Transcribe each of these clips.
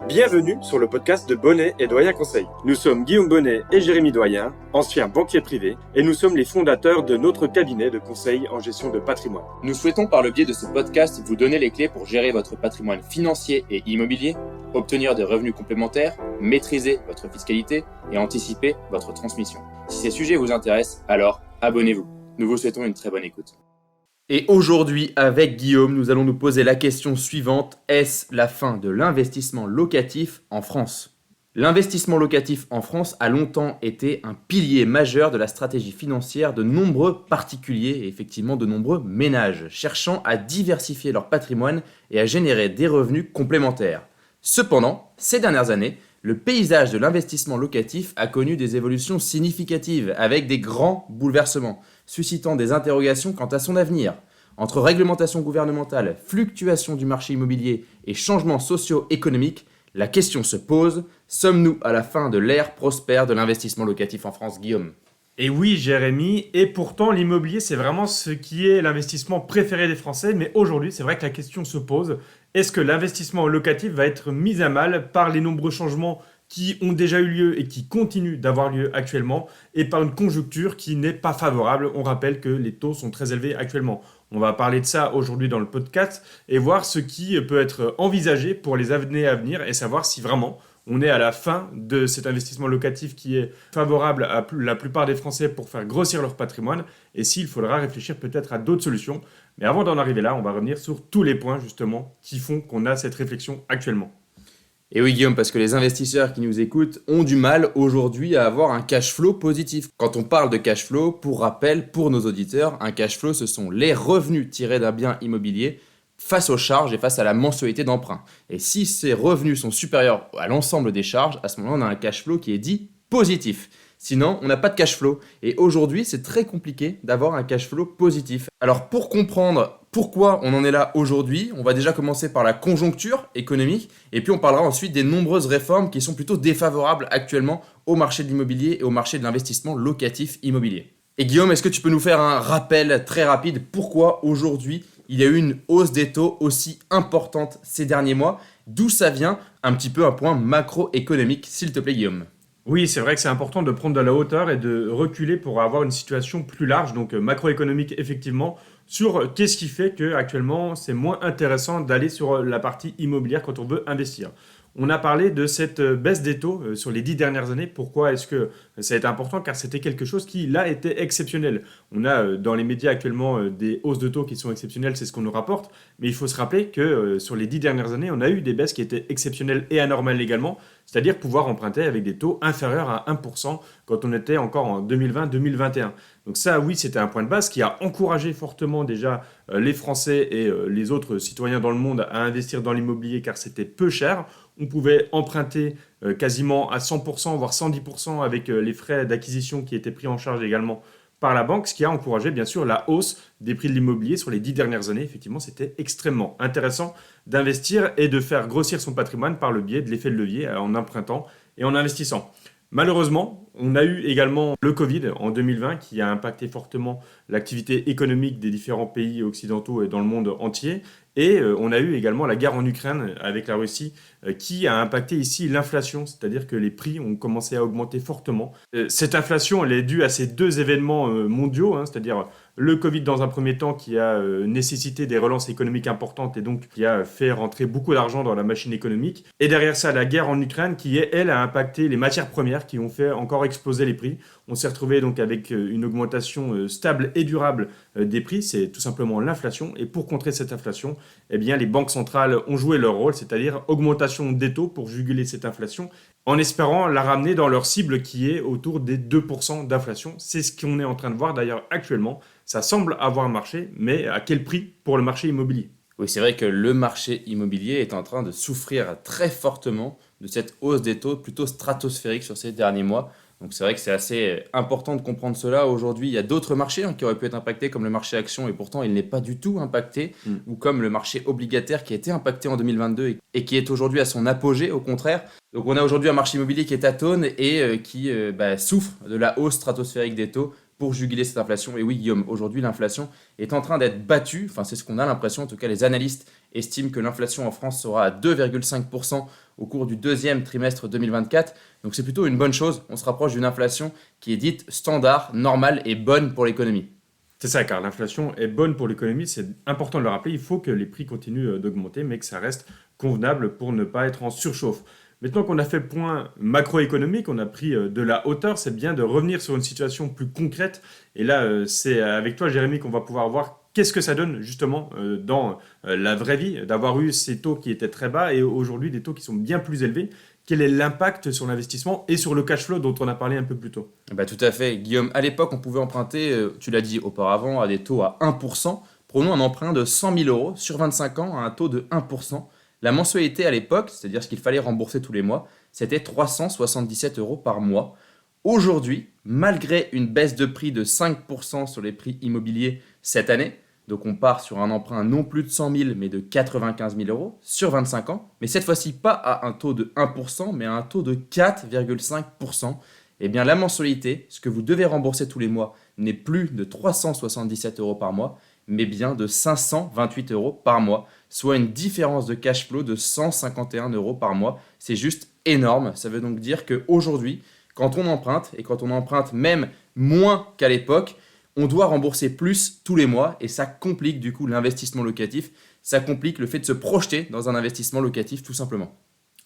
Bienvenue sur le podcast de Bonnet et Doyen Conseil. Nous sommes Guillaume Bonnet et Jérémy Doyen, anciens banquiers privés, et nous sommes les fondateurs de notre cabinet de conseil en gestion de patrimoine. Nous souhaitons par le biais de ce podcast vous donner les clés pour gérer votre patrimoine financier et immobilier, obtenir des revenus complémentaires, maîtriser votre fiscalité et anticiper votre transmission. Si ces sujets vous intéressent, alors abonnez-vous. Nous vous souhaitons une très bonne écoute. Et aujourd'hui, avec Guillaume, nous allons nous poser la question suivante. Est-ce la fin de l'investissement locatif en France ? L'investissement locatif en France a longtemps été un pilier majeur de la stratégie financière de nombreux particuliers et effectivement de nombreux ménages, cherchant à diversifier leur patrimoine et à générer des revenus complémentaires. Cependant, ces dernières années, le paysage de l'investissement locatif a connu des évolutions significatives avec des grands bouleversements, suscitant des interrogations quant à son avenir. Entre réglementation gouvernementale, fluctuation du marché immobilier et changements socio-économiques, la question se pose, sommes-nous à la fin de l'ère prospère de l'investissement locatif en France, Guillaume ? Et oui, Jérémy, et pourtant l'immobilier, c'est vraiment ce qui est l'investissement préféré des Français, mais aujourd'hui, c'est vrai que la question se pose, est-ce que l'investissement locatif va être mis à mal par les nombreux changements qui ont déjà eu lieu et qui continuent d'avoir lieu actuellement, et par une conjoncture qui n'est pas favorable? On rappelle que les taux sont très élevés actuellement. On va parler de ça aujourd'hui dans le podcast et voir ce qui peut être envisagé pour les années à venir et savoir si vraiment on est à la fin de cet investissement locatif qui est favorable à la plupart des Français pour faire grossir leur patrimoine et s'il faudra réfléchir peut-être à d'autres solutions. Mais avant d'en arriver là, on va revenir sur tous les points justement qui font qu'on a cette réflexion actuellement. Et oui Guillaume, parce que les investisseurs qui nous écoutent ont du mal aujourd'hui à avoir un cash flow positif. Quand on parle de cash flow, pour rappel, pour nos auditeurs, un cash flow ce sont les revenus tirés d'un bien immobilier face aux charges et face à la mensualité d'emprunt. Et si ces revenus sont supérieurs à l'ensemble des charges, à ce moment-là, on a un cash flow qui est dit positif. Sinon, on n'a pas de cash flow. Et aujourd'hui, c'est très compliqué d'avoir un cash flow positif. Alors, pour comprendre pourquoi on en est là aujourd'hui, on va déjà commencer par la conjoncture économique et puis on parlera ensuite des nombreuses réformes qui sont plutôt défavorables actuellement au marché de l'immobilier et au marché de l'investissement locatif immobilier. Et Guillaume, est-ce que tu peux nous faire un rappel très rapide pourquoi aujourd'hui il y a eu une hausse des taux aussi importante ces derniers mois? D'où ça vient? Un petit peu un point macroéconomique, s'il te plaît Guillaume. Oui, c'est vrai que c'est important de prendre de la hauteur et de reculer pour avoir une situation plus large, donc macroéconomique effectivement, sur qu'est-ce qui fait qu'actuellement c'est moins intéressant d'aller sur la partie immobilière quand on veut investir. On a parlé de cette baisse des taux sur les 10 dernières années. Pourquoi est-ce que ça a été important? Car c'était quelque chose qui, là, était exceptionnel. On a dans les médias actuellement des hausses de taux qui sont exceptionnelles, c'est ce qu'on nous rapporte. Mais il faut se rappeler que sur les 10 dernières années, on a eu des baisses qui étaient exceptionnelles et anormales également. C'est-à-dire pouvoir emprunter avec des taux inférieurs à 1% quand on était encore en 2020-2021. Donc ça, oui, c'était un point de base qui a encouragé fortement déjà les Français et les autres citoyens dans le monde à investir dans l'immobilier car c'était peu cher. On pouvait emprunter quasiment à 100%, voire 110% avec les frais d'acquisition qui étaient pris en charge également par la banque, ce qui a encouragé bien sûr la hausse des prix de l'immobilier sur les 10 dernières années. Effectivement, c'était extrêmement intéressant d'investir et de faire grossir son patrimoine par le biais de l'effet de levier en empruntant et en investissant. Malheureusement, on a eu également le Covid en 2020 qui a impacté fortement l'activité économique des différents pays occidentaux et dans le monde entier. Et on a eu également la guerre en Ukraine avec la Russie qui a impacté ici l'inflation, c'est-à-dire que les prix ont commencé à augmenter fortement. Cette inflation, elle est due à ces deux événements mondiaux, c'est-à-dire le Covid dans un premier temps qui a nécessité des relances économiques importantes et donc qui a fait rentrer beaucoup d'argent dans la machine économique. Et derrière ça, la guerre en Ukraine qui, elle, a impacté les matières premières qui ont fait encore exploser les prix. On s'est retrouvé donc avec une augmentation stable et durable des prix, c'est tout simplement l'inflation. Et pour contrer cette inflation, eh bien, les banques centrales ont joué leur rôle, c'est-à-dire augmentation des taux pour juguler cette inflation, en espérant la ramener dans leur cible qui est autour des 2% d'inflation. C'est ce qu'on est en train de voir d'ailleurs actuellement. Ça semble avoir marché, mais à quel prix pour le marché immobilier? Oui, c'est vrai que le marché immobilier est en train de souffrir très fortement de cette hausse des taux plutôt stratosphérique sur ces derniers mois. Donc c'est vrai que c'est assez important de comprendre cela. Aujourd'hui, il y a d'autres marchés qui auraient pu être impactés, comme le marché action, et pourtant il n'est pas du tout impacté, ou comme le marché obligataire qui a été impacté en 2022 et qui est aujourd'hui à son apogée, au contraire. Donc on a aujourd'hui un marché immobilier qui est atone et qui souffre de la hausse stratosphérique des taux pour juguler cette inflation. Et oui, Guillaume, aujourd'hui, l'inflation est en train d'être battue. Enfin, c'est ce qu'on a l'impression. En tout cas, les analystes estiment que l'inflation en France sera à 2,5% au cours du deuxième trimestre 2024. Donc, c'est plutôt une bonne chose. On se rapproche d'une inflation qui est dite standard, normale et bonne pour l'économie. C'est ça, car l'inflation est bonne pour l'économie, c'est important de le rappeler, il faut que les prix continuent d'augmenter, mais que ça reste convenable pour ne pas être en surchauffe. Maintenant qu'on a fait le point macroéconomique, on a pris de la hauteur, c'est bien de revenir sur une situation plus concrète. Et là, c'est avec toi, Jérémy, qu'on va pouvoir voir qu'est-ce que ça donne justement dans la vraie vie, d'avoir eu ces taux qui étaient très bas et aujourd'hui des taux qui sont bien plus élevés. Quel est l'impact sur l'investissement et sur le cash flow dont on a parlé un peu plus tôt? Tout à fait, Guillaume. À l'époque, on pouvait emprunter, tu l'as dit auparavant, à des taux à 1%. Prenons un emprunt de 100 000 euros sur 25 ans à un taux de 1%. La mensualité à l'époque, c'est-à-dire ce qu'il fallait rembourser tous les mois, c'était 377 euros par mois. Aujourd'hui, malgré une baisse de prix de 5% sur les prix immobiliers cette année, donc on part sur un emprunt non plus de 100 000 mais de 95 000 euros sur 25 ans, mais cette fois-ci pas à un taux de 1% mais à un taux de 4,5%. Eh bien la mensualité, ce que vous devez rembourser tous les mois, n'est plus de 377 euros par mois, mais bien de 528 euros par mois, soit une différence de cash flow de 151 euros par mois. C'est juste énorme. Ça veut donc dire qu'aujourd'hui, quand on emprunte, et quand on emprunte même moins qu'à l'époque, on doit rembourser plus tous les mois et ça complique du coup l'investissement locatif. Ça complique le fait de se projeter dans un investissement locatif tout simplement.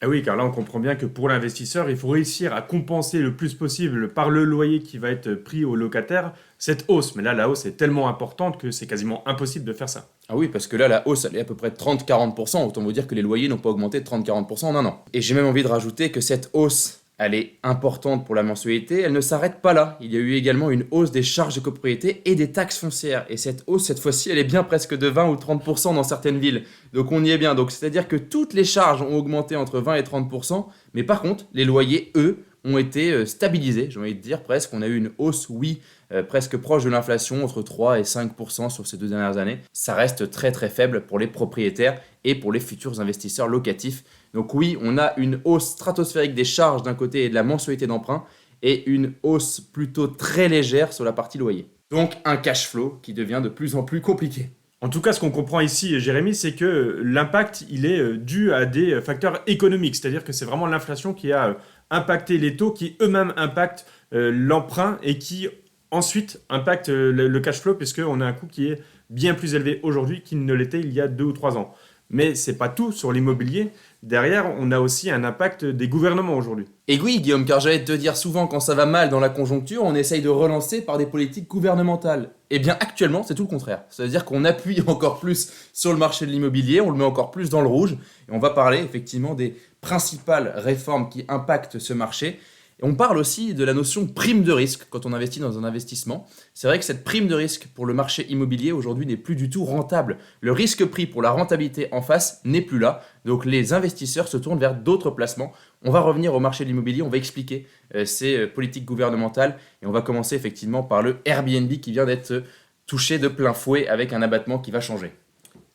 Ah oui, car là, on comprend bien que pour l'investisseur, il faut réussir à compenser le plus possible par le loyer qui va être pris au locataire cette hausse. Mais là, la hausse est tellement importante que c'est quasiment impossible de faire ça. Ah oui, parce que là, la hausse, elle est à peu près de 30-40%. Autant vous dire que les loyers n'ont pas augmenté de 30-40% en un an. Et j'ai même envie de rajouter que cette hausse, elle est importante pour la mensualité, elle ne s'arrête pas là. Il y a eu également une hausse des charges de copropriété et des taxes foncières. Et cette hausse, cette fois-ci, elle est bien presque de 20 ou 30% dans certaines villes. Donc on y est bien. Donc c'est-à-dire que toutes les charges ont augmenté entre 20 et 30%. Mais par contre, les loyers, eux, ont été stabilisés. J'ai envie de dire presque. On a eu une hausse, oui, presque proche de l'inflation, entre 3 et 5% sur ces 2 dernières années. Ça reste très très faible pour les propriétaires et pour les futurs investisseurs locatifs. Donc oui, on a une hausse stratosphérique des charges d'un côté et de la mensualité d'emprunt et une hausse plutôt très légère sur la partie loyer. Donc un cash flow qui devient de plus en plus compliqué. En tout cas, ce qu'on comprend ici, Jérémy, c'est que l'impact, il est dû à des facteurs économiques. C'est-à-dire que c'est vraiment l'inflation qui a impacté les taux, qui eux-mêmes impactent l'emprunt et qui ensuite impactent le cash flow, puisqu'on a un coût qui est bien plus élevé aujourd'hui qu'il ne l'était il y a 2 ou 3 ans. Mais ce n'est pas tout sur l'immobilier. Derrière, on a aussi un impact des gouvernements aujourd'hui. Et oui, Guillaume, car j'allais te dire souvent, quand ça va mal dans la conjoncture, on essaye de relancer par des politiques gouvernementales. Eh bien, actuellement, c'est tout le contraire. Ça veut dire qu'on appuie encore plus sur le marché de l'immobilier, on le met encore plus dans le rouge, et on va parler effectivement des principales réformes qui impactent ce marché. Et on parle aussi de la notion prime de risque quand on investit dans un investissement. C'est vrai que cette prime de risque pour le marché immobilier aujourd'hui n'est plus du tout rentable. Le risque pris pour la rentabilité en face n'est plus là. Donc les investisseurs se tournent vers d'autres placements. On va revenir au marché de l'immobilier, on va expliquer ces politiques gouvernementales et on va commencer effectivement par le Airbnb qui vient d'être touché de plein fouet avec un abattement qui va changer.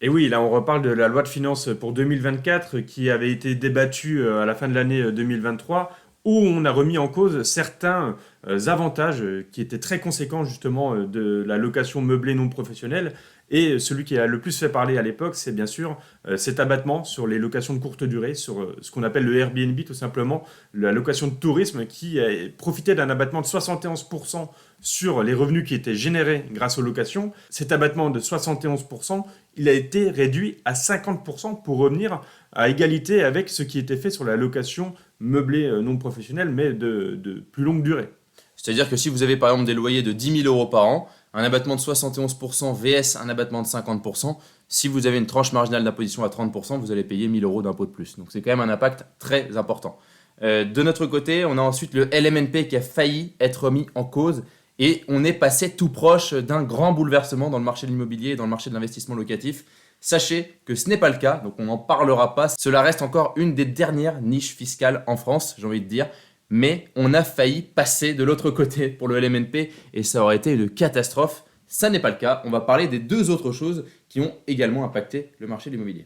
Et oui, là on reparle de la loi de finances pour 2024 qui avait été débattue à la fin de l'année 2023 où on a remis en cause certains avantages qui étaient très conséquents justement de la location meublée non professionnelle. Et celui qui a le plus fait parler à l'époque, c'est bien sûr cet abattement sur les locations de courte durée, sur ce qu'on appelle le Airbnb tout simplement, la location de tourisme qui profitait d'un abattement de 71% sur les revenus qui étaient générés grâce aux locations. Cet abattement de 71%, il a été réduit à 50% pour revenir à égalité avec ce qui était fait sur la location meublée non professionnelle, mais de plus longue durée. C'est-à-dire que si vous avez par exemple des loyers de 10 000 euros par an, un abattement de 71% vs un abattement de 50%, si vous avez une tranche marginale d'imposition à 30%, vous allez payer 1 000 euros d'impôt de plus. Donc c'est quand même un impact très important. De notre côté, on a ensuite le LMNP qui a failli être mis en cause et on est passé tout proche d'un grand bouleversement dans le marché de l'immobilier et dans le marché de l'investissement locatif. Sachez que ce n'est pas le cas, donc on n'en parlera pas. Cela reste encore une des dernières niches fiscales en France, j'ai envie de dire. Mais on a failli passer de l'autre côté pour le LMNP et ça aurait été une catastrophe. Ça n'est pas le cas. On va parler des 2 autres choses qui ont également impacté le marché de l'immobilier.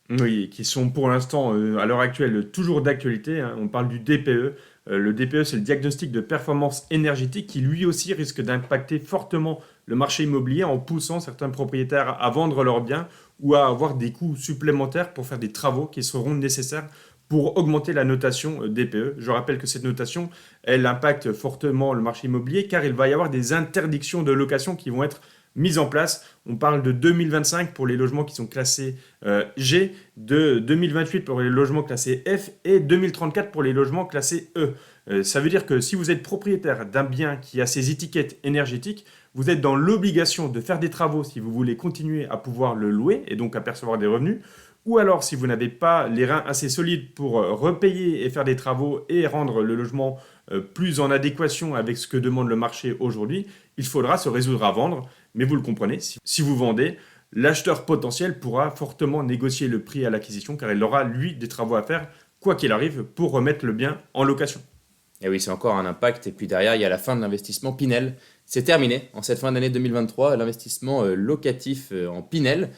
Oui, qui sont pour l'instant, à l'heure actuelle, toujours d'actualité. On parle du DPE, Le DPE, c'est le diagnostic de performance énergétique qui lui aussi risque d'impacter fortement le marché immobilier en poussant certains propriétaires à vendre leurs biens ou à avoir des coûts supplémentaires pour faire des travaux qui seront nécessaires pour augmenter la notation DPE. Je rappelle que cette notation, elle impacte fortement le marché immobilier car il va y avoir des interdictions de location qui vont être mises en place. On parle de 2025 pour les logements qui sont classés G, de 2028 pour les logements classés F et 2034 pour les logements classés E. Ça veut dire que si vous êtes propriétaire d'un bien qui a ces étiquettes énergétiques, vous êtes dans l'obligation de faire des travaux si vous voulez continuer à pouvoir le louer et donc à percevoir des revenus. Ou alors, si vous n'avez pas les reins assez solides pour repayer et faire des travaux et rendre le logement plus en adéquation avec ce que demande le marché aujourd'hui, il faudra se résoudre à vendre. Mais vous le comprenez, si vous vendez, l'acheteur potentiel pourra fortement négocier le prix à l'acquisition car il aura, lui, des travaux à faire, quoi qu'il arrive, pour remettre le bien en location. Et oui, c'est encore un impact. Et puis derrière, il y a la fin de l'investissement Pinel. C'est terminé. En cette fin d'année 2023, l'investissement locatif en Pinel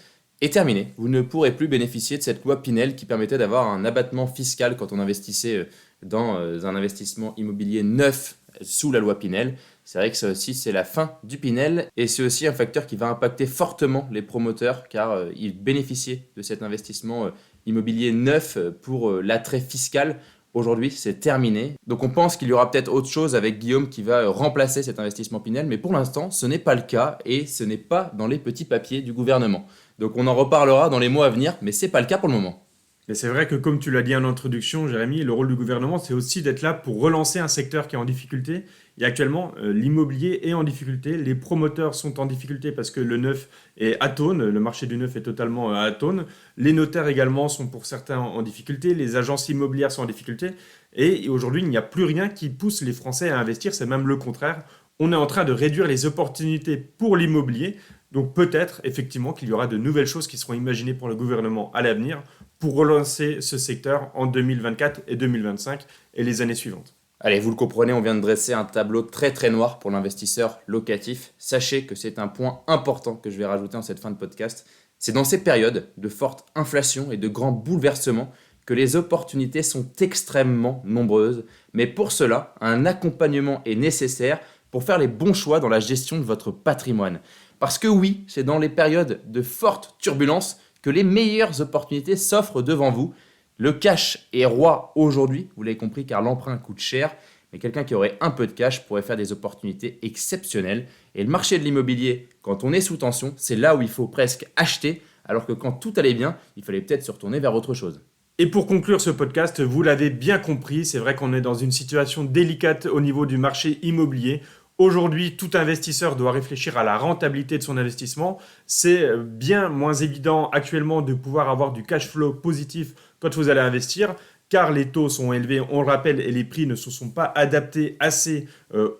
est terminé. Vous ne pourrez plus bénéficier de cette loi Pinel qui permettait d'avoir un abattement fiscal quand on investissait dans un investissement immobilier neuf sous la loi Pinel. C'est vrai que ça aussi, c'est la fin du Pinel et c'est aussi un facteur qui va impacter fortement les promoteurs car ils bénéficiaient de cet investissement immobilier neuf pour l'attrait fiscal. Aujourd'hui, c'est terminé. Donc on pense qu'il y aura peut-être autre chose avec Guillaume qui va remplacer cet investissement Pinel, mais pour l'instant, ce n'est pas le cas et ce n'est pas dans les petits papiers du gouvernement. Donc on en reparlera dans les mois à venir, mais ce n'est pas le cas pour le moment. Et c'est vrai que comme tu l'as dit en introduction, Jérémy, le rôle du gouvernement, c'est aussi d'être là pour relancer un secteur qui est en difficulté. Et actuellement, l'immobilier est en difficulté, les promoteurs sont en difficulté parce que le neuf est atone, le marché du neuf est totalement atone. Les notaires également sont pour certains en difficulté, les agences immobilières sont en difficulté. Et aujourd'hui, il n'y a plus rien qui pousse les Français à investir, c'est même le contraire. On est en train de réduire les opportunités pour l'immobilier. Donc peut-être effectivement qu'il y aura de nouvelles choses qui seront imaginées pour le gouvernement à l'avenir pour relancer ce secteur en 2024 et 2025 et les années suivantes. Allez, vous le comprenez, on vient de dresser un tableau très très noir pour l'investisseur locatif. Sachez que c'est un point important que je vais rajouter en cette fin de podcast. C'est dans ces périodes de forte inflation et de grands bouleversements que les opportunités sont extrêmement nombreuses. Mais pour cela, un accompagnement est nécessaire pour faire les bons choix dans la gestion de votre patrimoine. Parce que oui, c'est dans les périodes de forte turbulence que les meilleures opportunités s'offrent devant vous. Le cash est roi aujourd'hui, vous l'avez compris, car l'emprunt coûte cher. Mais quelqu'un qui aurait un peu de cash pourrait faire des opportunités exceptionnelles. Et le marché de l'immobilier, quand on est sous tension, c'est là où il faut presque acheter, alors que quand tout allait bien, il fallait peut-être se retourner vers autre chose. Et pour conclure ce podcast, vous l'avez bien compris, c'est vrai qu'on est dans une situation délicate au niveau du marché immobilier. Aujourd'hui, tout investisseur doit réfléchir à la rentabilité de son investissement. C'est bien moins évident actuellement de pouvoir avoir du cash flow positif quand vous allez investir, car les taux sont élevés, on le rappelle, et les prix ne se sont pas adaptés assez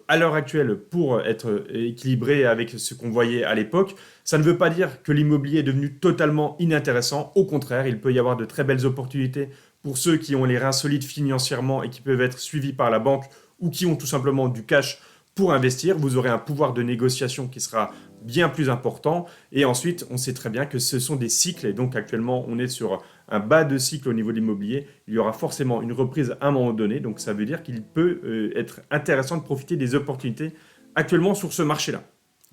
à l'heure actuelle pour être équilibrés avec ce qu'on voyait à l'époque. Ça ne veut pas dire que l'immobilier est devenu totalement inintéressant. Au contraire, il peut y avoir de très belles opportunités pour ceux qui ont les reins solides financièrement et qui peuvent être suivis par la banque ou qui ont tout simplement du cash pour investir. Vous aurez un pouvoir de négociation qui sera bien plus important. Et ensuite, on sait très bien que ce sont des cycles. Et donc, actuellement, on est sur un bas de cycle au niveau de l'immobilier. Il y aura forcément une reprise à un moment donné. Donc, ça veut dire qu'il peut être intéressant de profiter des opportunités actuellement sur ce marché-là.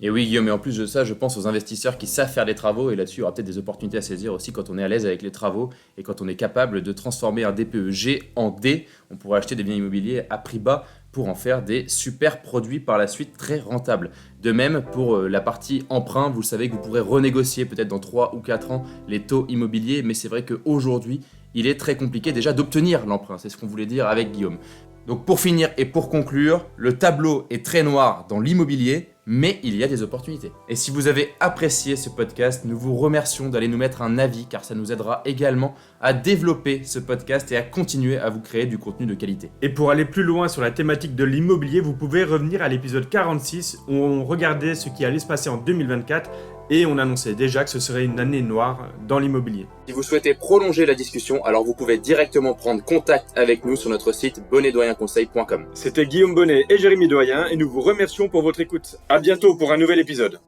Et oui, Guillaume, et en plus de ça, je pense aux investisseurs qui savent faire des travaux. Et là-dessus, il y aura peut-être des opportunités à saisir aussi quand on est à l'aise avec les travaux et quand on est capable de transformer un DPE G en D. On pourra acheter des biens immobiliers à prix bas pour en faire des super produits par la suite très rentables. De même, pour la partie emprunt, vous savez que vous pourrez renégocier peut-être dans 3 ou 4 ans les taux immobiliers, mais c'est vrai qu'aujourd'hui, il est très compliqué déjà d'obtenir l'emprunt. C'est ce qu'on voulait dire avec Guillaume. Donc pour finir et pour conclure, le tableau est très noir dans l'immobilier, mais il y a des opportunités. Et si vous avez apprécié ce podcast, nous vous remercions d'aller nous mettre un avis car ça nous aidera également à développer ce podcast et à continuer à vous créer du contenu de qualité. Et pour aller plus loin sur la thématique de l'immobilier, vous pouvez revenir à l'épisode 46 où on regardait ce qui allait se passer en 2024 et on annonçait déjà que ce serait une année noire dans l'immobilier. Si vous souhaitez prolonger la discussion, alors vous pouvez directement prendre contact avec nous sur notre site bonnetdoyenconseil.com. C'était Guillaume Bonnet et Jérémy Doyen et nous vous remercions pour votre écoute. À bientôt pour un nouvel épisode.